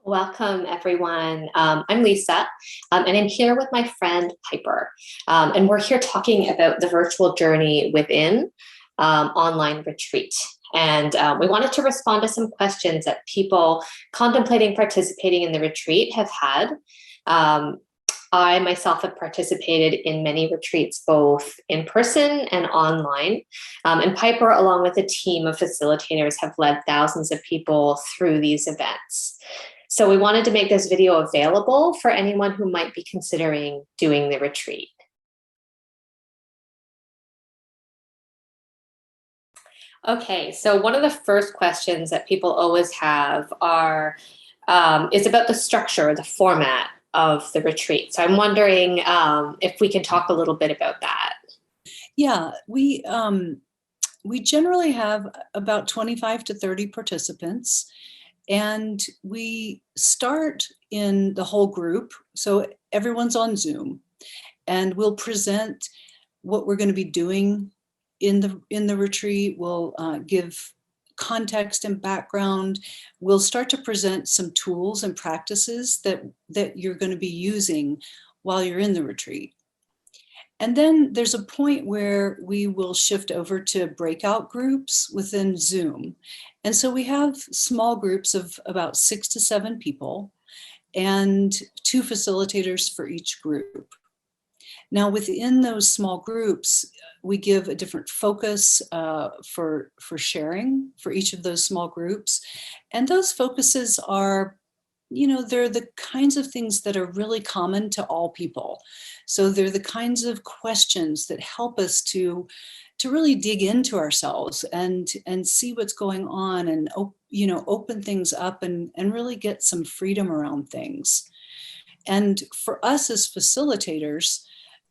Welcome, everyone. I'm Lisa, and I'm here with my friend Piper. And we're here talking about the virtual journey within online retreat. And we wanted to respond to some questions that people contemplating participating in the retreat have had. Um, I myself have participated in many retreats, both in person and online. And Piper, along with a team of facilitators, have led thousands of people through these events. So we wanted to make this video available for anyone who might be considering doing the retreat. Okay, so one of the first questions that people always have is about the structure, the format of the retreat. So I'm wondering if we can talk a little bit about that. Yeah, we generally have about 25 to 30 participants, and we start in the whole group. So everyone's on Zoom, and we'll present what we're going to be doing in the retreat. We'll give context and background. We'll start to present some tools and practices that you're going to be using while you're in the retreat. And then there's a point where we will shift over to breakout groups within Zoom. And so we have small groups of about 6 to 7 people and 2 facilitators for each group. Now, within those small groups, we give a different focus for sharing for each of those small groups. And those focuses are, they're the kinds of things that are really common to all people. So they're the kinds of questions that help us to really dig into ourselves and see what's going on and open things up and really get some freedom around things. And for us as facilitators,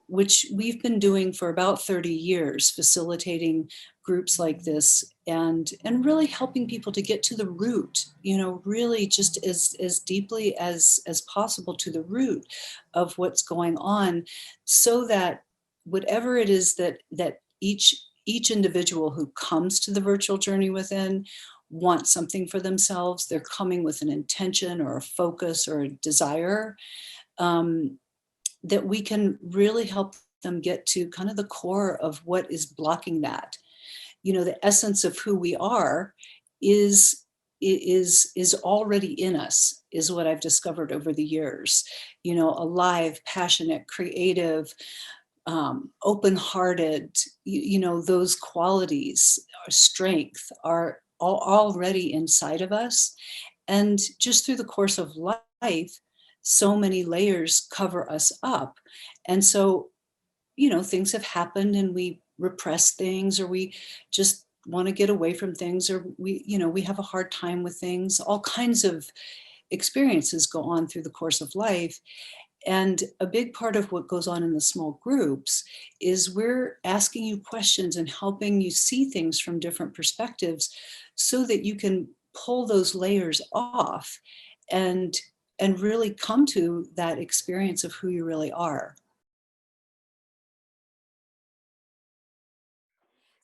which we've been doing for about 30 years, facilitating groups like this and really helping people to get to the root, really just as deeply as possible to the root of what's going on, so that whatever it is that each individual who comes to the virtual journey within wants something for themselves, they're coming with an intention or a focus or a desire, that we can really help them get to kind of the core of what is blocking that. The essence of who we are is already in us, is what I've discovered over the years. Alive, passionate, creative, open-hearted, those qualities, our strength are already inside of us. And just through the course of life, so many layers cover us up. And so, things have happened and we repress things, or we just want to get away from things, or we have a hard time with things. All kinds of experiences go on through the course of life. And a big part of what goes on in the small groups is we're asking you questions and helping you see things from different perspectives so that you can pull those layers off and really come to that experience of who you really are.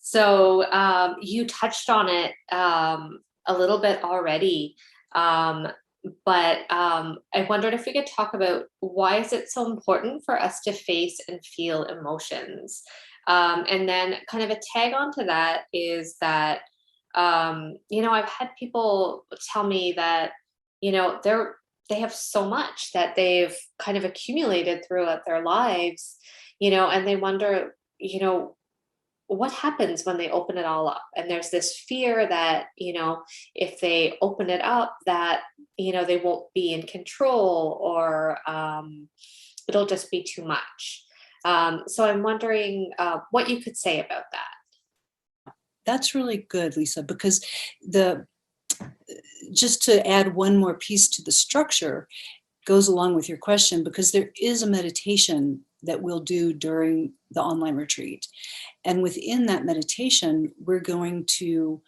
So you touched on it a little bit already, but I wondered if we could talk about why is it so important for us to face and feel emotions? And then kind of a tag onto that is that, I've had people tell me that, they have so much that they've kind of accumulated throughout their lives, and they wonder, what happens when they open it all up. And there's this fear that, if they open it up, that, they won't be in control, or it'll just be too much. So I'm wondering what you could say about that. That's really good, Lisa, because just to add one more piece to the structure goes along with your question, because there is a meditation that we'll do during the online retreat. And within that meditation, we're going to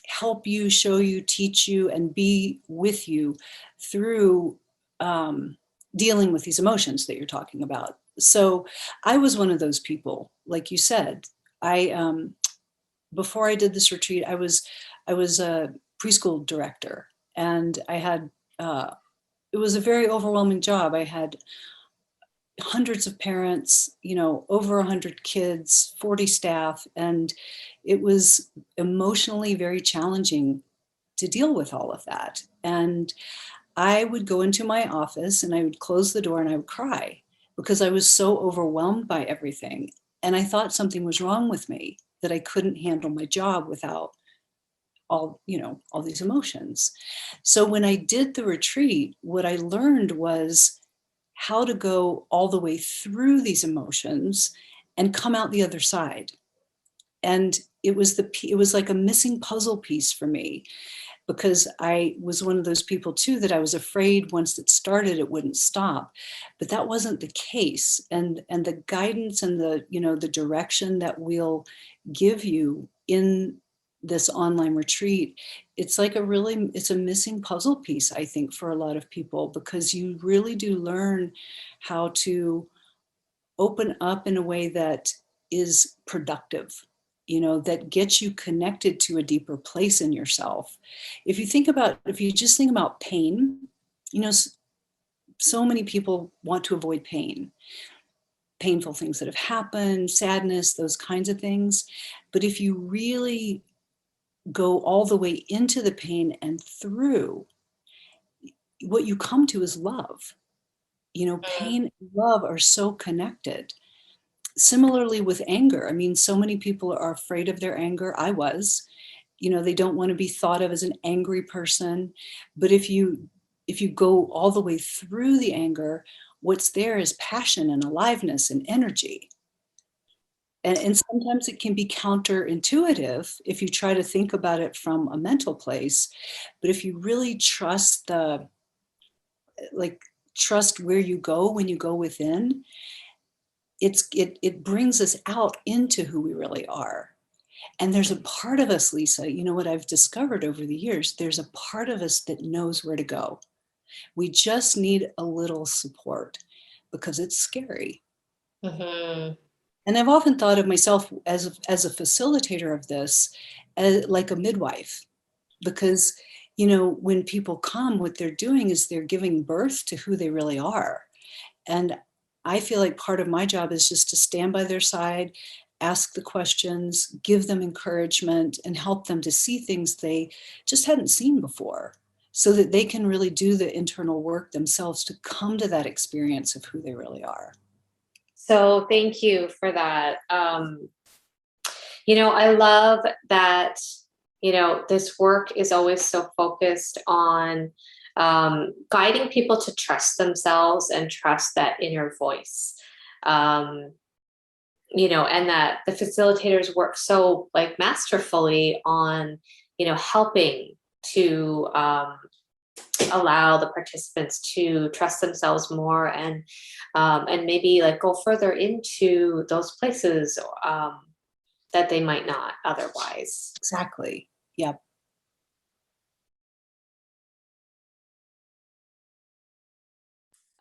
help you, show you, teach you, and be with you through dealing with these emotions that you're talking about. So I was one of those people, like you said. Before I did this retreat, I was a preschool director, and I had uh, it was a very overwhelming job. I had hundreds of parents, over 100 kids, 40 staff, and it was emotionally very challenging to deal with all of that. And I would go into my office and I would close the door and I would cry because I was so overwhelmed by everything. And I thought something was wrong with me, that I couldn't handle my job without all these emotions. So when I did the retreat, what I learned was how to go all the way through these emotions and come out the other side. And it was like a missing puzzle piece for me, because I was one of those people too that I was afraid once it started it wouldn't stop, but that wasn't the case. And the guidance and the direction that we'll give you in this online retreat, it's a missing puzzle piece, I think, for a lot of people, because you really do learn how to open up in a way that is productive, that gets you connected to a deeper place in yourself. If you just think about pain, you know, so many people want to avoid pain, painful things that have happened, sadness, those kinds of things. But if you really go all the way into the pain and through, what you come to is love. Mm. Pain and love are so connected. Similarly with anger, I mean, so many people are afraid of their anger. I was, they don't want to be thought of as an angry person. But if you go all the way through the anger, what's there is passion and aliveness and energy. And sometimes it can be counterintuitive if you try to think about it from a mental place. But if you really like trust where you go when you go within, it brings us out into who we really are. And there's a part of us, Lisa, what I've discovered over the years, there's a part of us that knows where to go. We just need a little support because it's scary. Mhm. And I've often thought of myself as a facilitator of this, as like a midwife, because when people come, what they're doing is they're giving birth to who they really are. And I feel like part of my job is just to stand by their side, ask the questions, give them encouragement, and help them to see things they just hadn't seen before, so that they can really do the internal work themselves to come to that experience of who they really are. So thank you for that. I love that, this work is always so focused on guiding people to trust themselves and trust that inner voice. Um, and that the facilitators work so like masterfully on, helping to allow the participants to trust themselves more and maybe like go further into those places that they might not otherwise. Exactly. Yeah.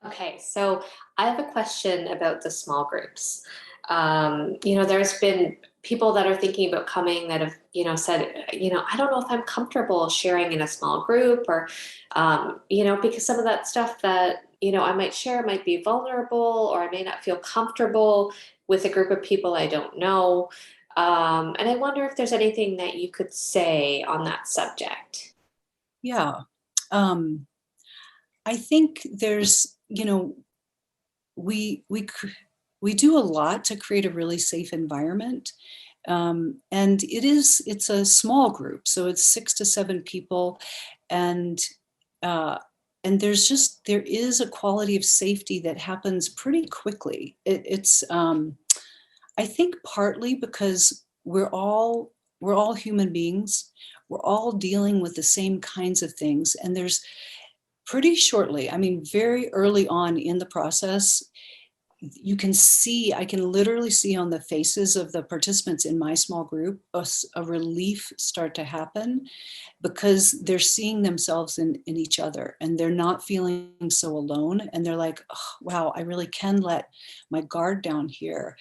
Okay, so I have a question about the small groups. There's been people that are thinking about coming that have, said, I don't know if I'm comfortable sharing in a small group or, because some of that stuff that, I might share might be vulnerable or I may not feel comfortable with a group of people I don't know. And I wonder if there's anything that you could say on that subject. Yeah. Um, I think we we we do a lot to create a really safe environment. And it's a small group, so it's 6 to 7 people, and uh, there is a quality of safety that happens pretty quickly. It's I think partly because we're all human beings. We're all dealing with the same kinds of things, and there's pretty shortly, I mean, very early on in the process, I can literally see on the faces of the participants in my small group a relief start to happen, because they're seeing themselves in each other and they're not feeling so alone. And they're like, oh, wow, I really can let my guard down here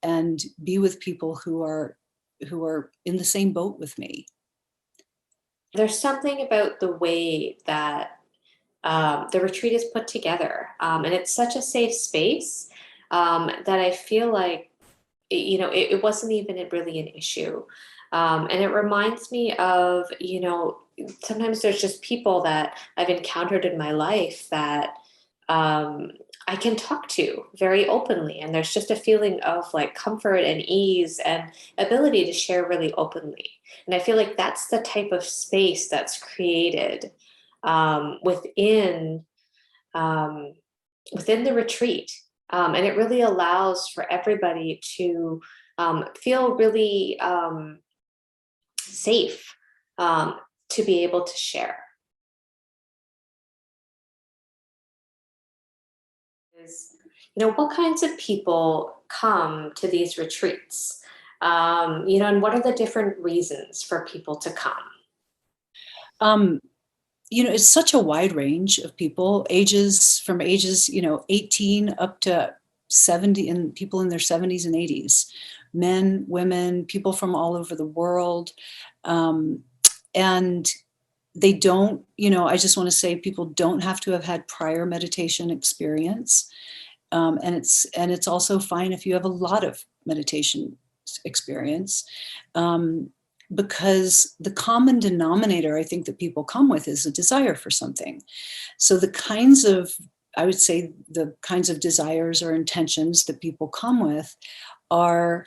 and be with people who are in the same boat with me. There's something about the way that the retreat is put together. And it's such a safe space that I feel like, it wasn't even really an issue. And it reminds me of, sometimes there's just people that I've encountered in my life that um, I can talk to very openly. And there's just a feeling of like comfort and ease and ability to share really openly. And I feel like that's the type of space that's created within um, within the retreat. And it really allows for everybody to feel really safe um, to be able to share. Is, what kinds of people come to these retreats? And what are the different reasons for people to come? Um, it's such a wide range of people, from ages, 18 up to 70, and people in their 70s and 80s, men, women, people from all over the world. Um, and they don't, I just want to say people don't have to have had prior meditation experience. And it's also fine if you have a lot of meditation experience, um, because the common denominator I think that people come with is a desire for something. So I would say the kinds of desires or intentions that people come with are,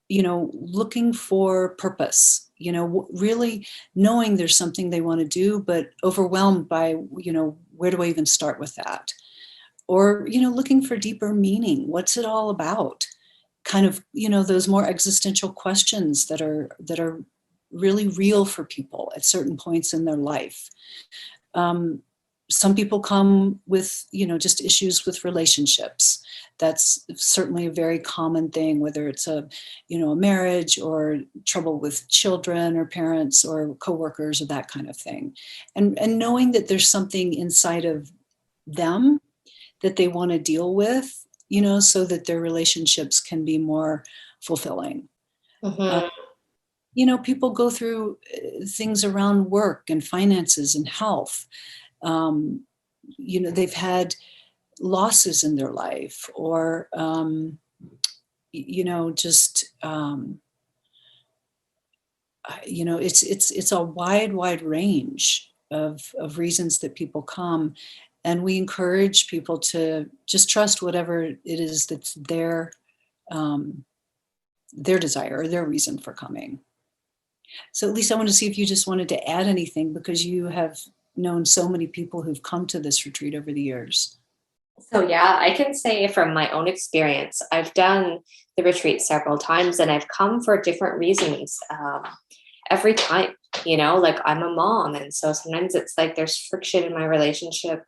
looking for purpose, really knowing there's something they want to do, but overwhelmed by, where do I even start with that? Or, looking for deeper meaning. What's it all about? Kind of, those more existential questions that are really real for people at certain points in their life. Um, some people come with, just issues with relationships. That's certainly a very common thing, whether it's a marriage or trouble with children or parents or coworkers or that kind of thing. And knowing that there's something inside of them that they want to deal with, so that their relationships can be more fulfilling. Uh, Mhm. People go through things around work and finances and health. Um, they've had losses in their life, or, just, it's a wide range of reasons that people come. And we encourage people to just trust whatever it is that's um, their desire or their reason for coming. So Lisa, I want to see if you just wanted to add anything, because you have known so many people who've come to this retreat over the years. So yeah, I can say from my own experience, I've done the retreat several times and I've come for different reasons every time. Like I'm a mom, and so sometimes it's like there's friction in my relationship.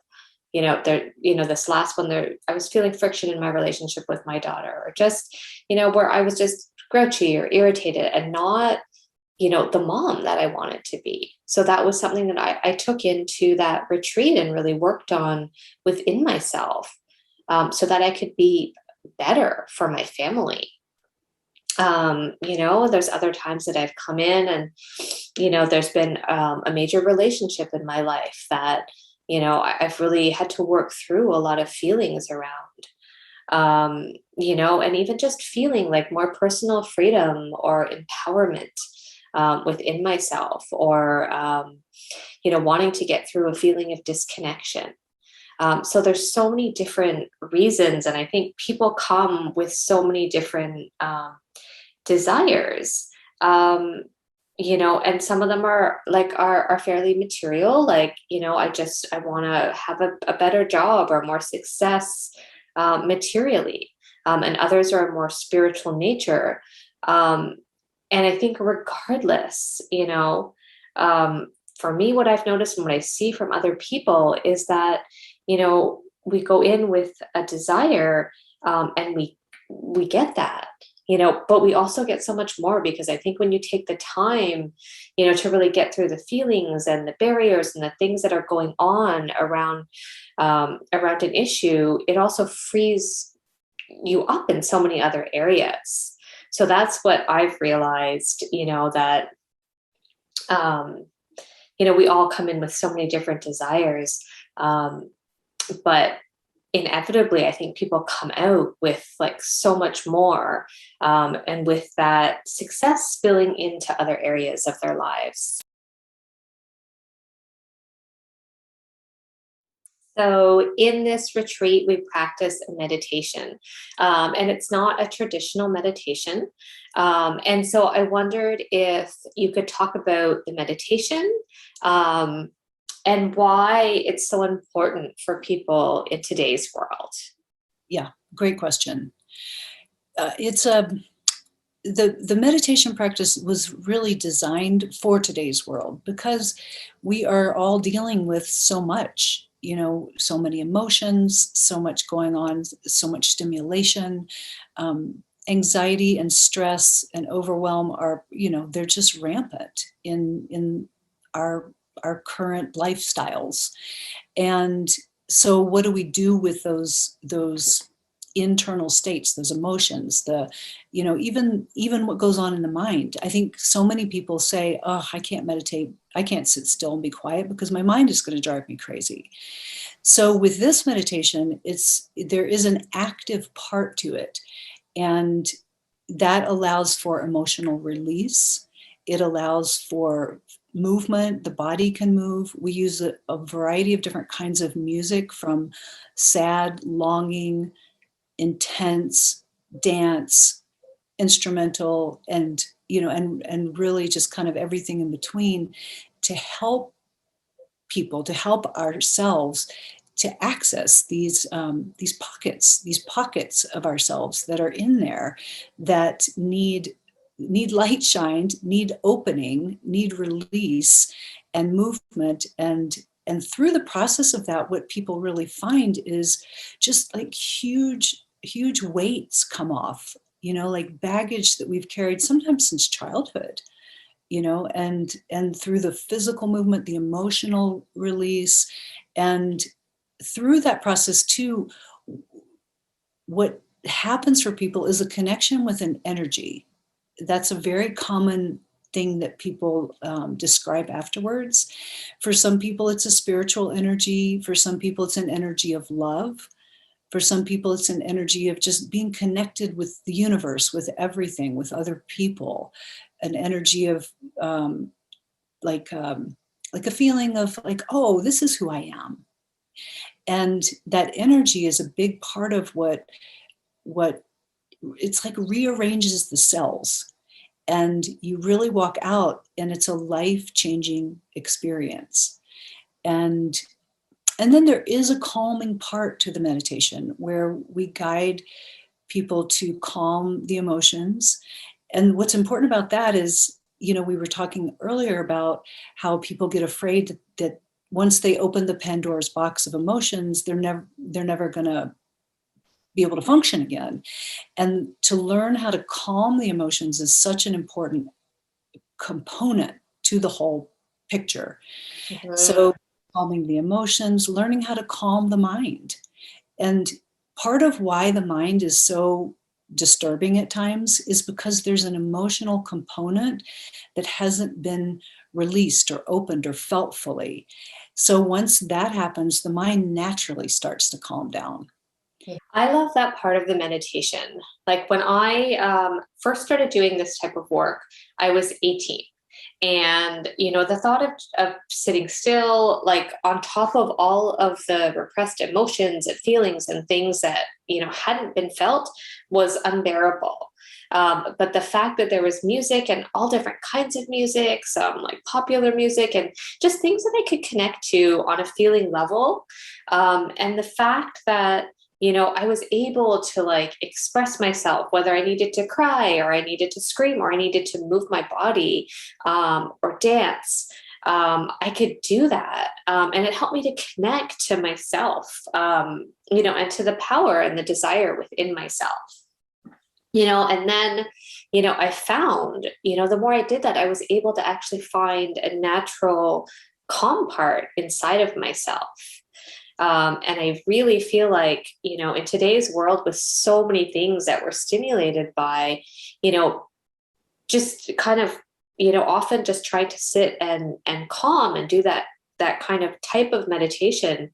This last one there, I was feeling friction in my relationship with my daughter, or just, where I was just grouchy or irritated and not the mom that I wanted to be. So that was something that I took into that retreat and really worked on within myself, so that I could be better for my family. There's other times that I've come in and, there's been a major relationship in my life that, I've really had to work through a lot of feelings around, and even just feeling like more personal freedom or empowerment within myself, or wanting to get through a feeling of disconnection. So there's so many different reasons, and I think people come with so many different desires. And some of them are fairly material, like, I want to have a better job or more success materially. And others are more spiritual nature. Um, and I think regardless, for me, what I've noticed and what I see from other people is that, we go in with a desire, and we get that, but we also get so much more, because I think when you take the time, to really get through the feelings and the barriers and the things that are going on around an issue, it also frees you up in so many other areas. So that's what I've realized, that um, we all come in with so many different desires, Um, but inevitably, I think people come out with like so much more, and with that success spilling into other areas of their lives. So, in this retreat, we practice a meditation, and it's not a traditional meditation. And so, I wondered if you could talk about the meditation, um, and why it's so important for people in today's world. Yeah, great question. It's a the meditation practice was really designed for today's world because we are all dealing with so much, so many emotions, so much going on, so much stimulation. Anxiety and stress and overwhelm are, they're just rampant in our our current lifestyles. And so what do we do with those internal states, those emotions, even what goes on in the mind? I think so many people say, oh, I can't meditate, I can't sit still and be quiet because my mind is going to drive me crazy. So with this meditation, there is an active part to it, and that allows for emotional release. It allows for movement. The body can move. We use a variety of different kinds of music, from sad, longing, intense, dance, instrumental, and really just kind of everything in between, to help people, to help ourselves to access these pockets of ourselves that are in there, that need light shined, need opening, need release and movement. And through the process of that, what people really find is just like huge weights come off, like baggage that we've carried sometimes since childhood, and through the physical movement, the emotional release. And through that process too, what happens for people is a connection with an energy. That's a very common thing that people describe afterwards. For some people, it's a spiritual energy. For some people, it's an energy of love. For some people, it's an energy of just being connected with the universe, with everything, with other people, an energy of like um, like a feeling of like, oh, this is who I am. And that energy is a big part of what it's like rearranges the cells, and you really walk out and it's a life-changing experience. And and then there is a calming part to the meditation where we guide people to calm the emotions. And what's important about that is, we were talking earlier about how people get afraid that once they open the Pandora's box of emotions, they're never going to be able to function again. And to learn how to calm the emotions is such an important component to the whole picture. Mhm. So calming the emotions, learning how to calm the mind. And part of why the mind is so disturbing at times is because there's an emotional component that hasn't been released or opened or felt fully. So once that happens, the mind naturally starts to calm down. I love that part of the meditation. Like when I first started doing this type of work, I was 18. And, the thought of sitting still, like on top of all of the repressed emotions and feelings and things that, hadn't been felt, was unbearable. But the fact that there was music and all different kinds of music, some like popular music and just things that I could connect to on a feeling level. And the fact that I was able to like express myself, whether I needed to cry or I needed to scream or I needed to move my body, or dance. I could do that. And it helped me to connect to myself, and to the power and the desire within myself. And then, I found, the more I did that, I was able to actually find a natural calm part inside of myself. And I really feel like, in today's world with so many things that we're stimulated by, you know, just kind of, often just try to sit and calm and do that that kind of type of meditation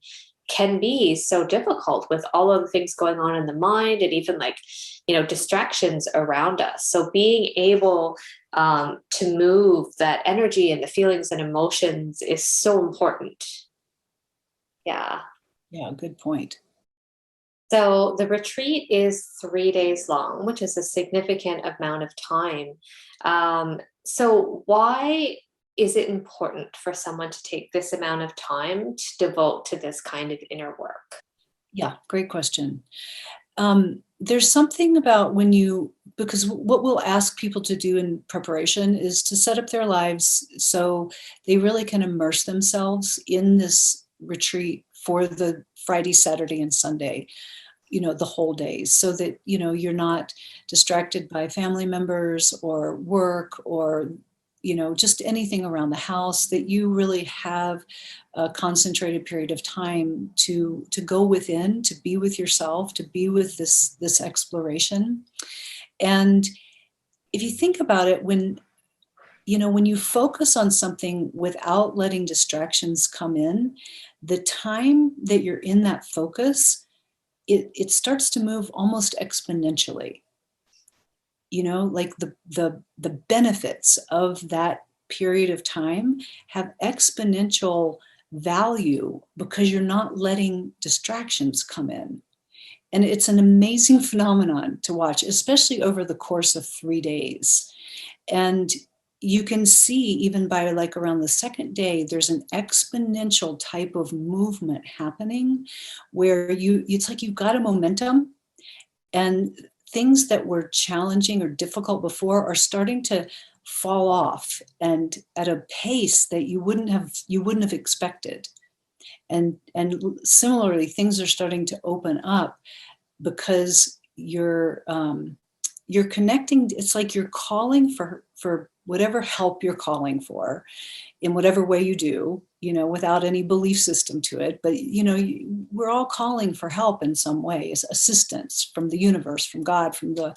can be so difficult with all of the things going on in the mind and even like, distractions around us. So being able to move that energy and the feelings and emotions is so important. Yeah. Yeah, good point. So the retreat is 3 days long, which is a significant amount of time. So why is it important for someone to take this amount of time to devote to this kind of inner work? Yeah, great question. There's something about when you, because what we'll ask people to do in preparation is to set up their lives so they really can immerse themselves in this retreat for the Friday, Saturday, and Sunday, the whole days, so that, you're not distracted by family members or work or, just anything around the house, that you really have a concentrated period of time to go within, to be with yourself, to be with this exploration. And if you think about it, when you focus on something without letting distractions come in, the time that you're in that focus, it starts to move almost exponentially. Like the benefits of that period of time have exponential value because you're not letting distractions come in. And it's an amazing phenomenon to watch, especially over the course of 3 days. And you can see, even by like around the second day, there's an exponential type of movement happening where it's like you've got a momentum, and things that were challenging or difficult before are starting to fall off, and at a pace that you wouldn't have expected. And similarly, things are starting to open up because you're connecting. It's like you're calling for whatever help you're calling for, in whatever way you do, without any belief system to it. But, we're all calling for help in some way, assistance from the universe, from God, from the,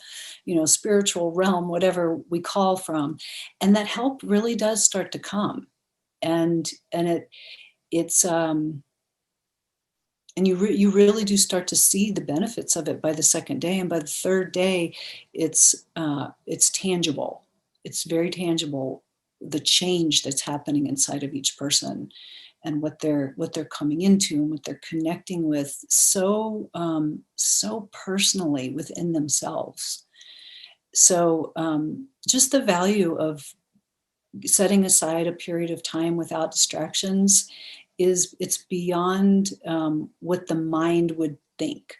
spiritual realm, whatever we call from. And that help really does start to come. And it's and you really do start to see the benefits of it by the second day. And by the third day, it's tangible. It's very tangible, the change that's happening inside of each person, and what they're coming into and what they're connecting with so personally within themselves. So just the value of setting aside a period of time without distractions it's beyond what the mind would think.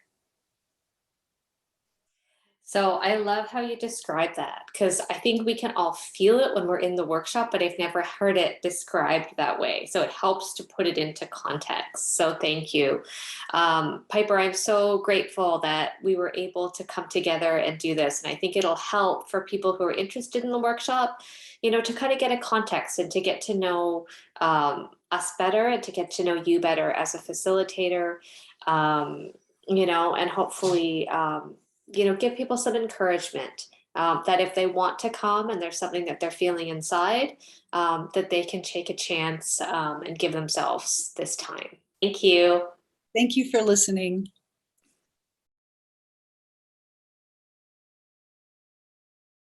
So I love how you describe that because I think we can all feel it when we're in the workshop, but I've never heard it described that way. So it helps to put it into context. So thank you. Piper, I'm so grateful that we were able to come together and do this. And I think it'll help for people who are interested in the workshop, to kind of get a context and to get to know us better and to get to know you better as a facilitator, um, and hopefully, give people some encouragement that if they want to come and there's something that they're feeling inside, that they can take a chance and give themselves this time. Thank you. Thank you for listening.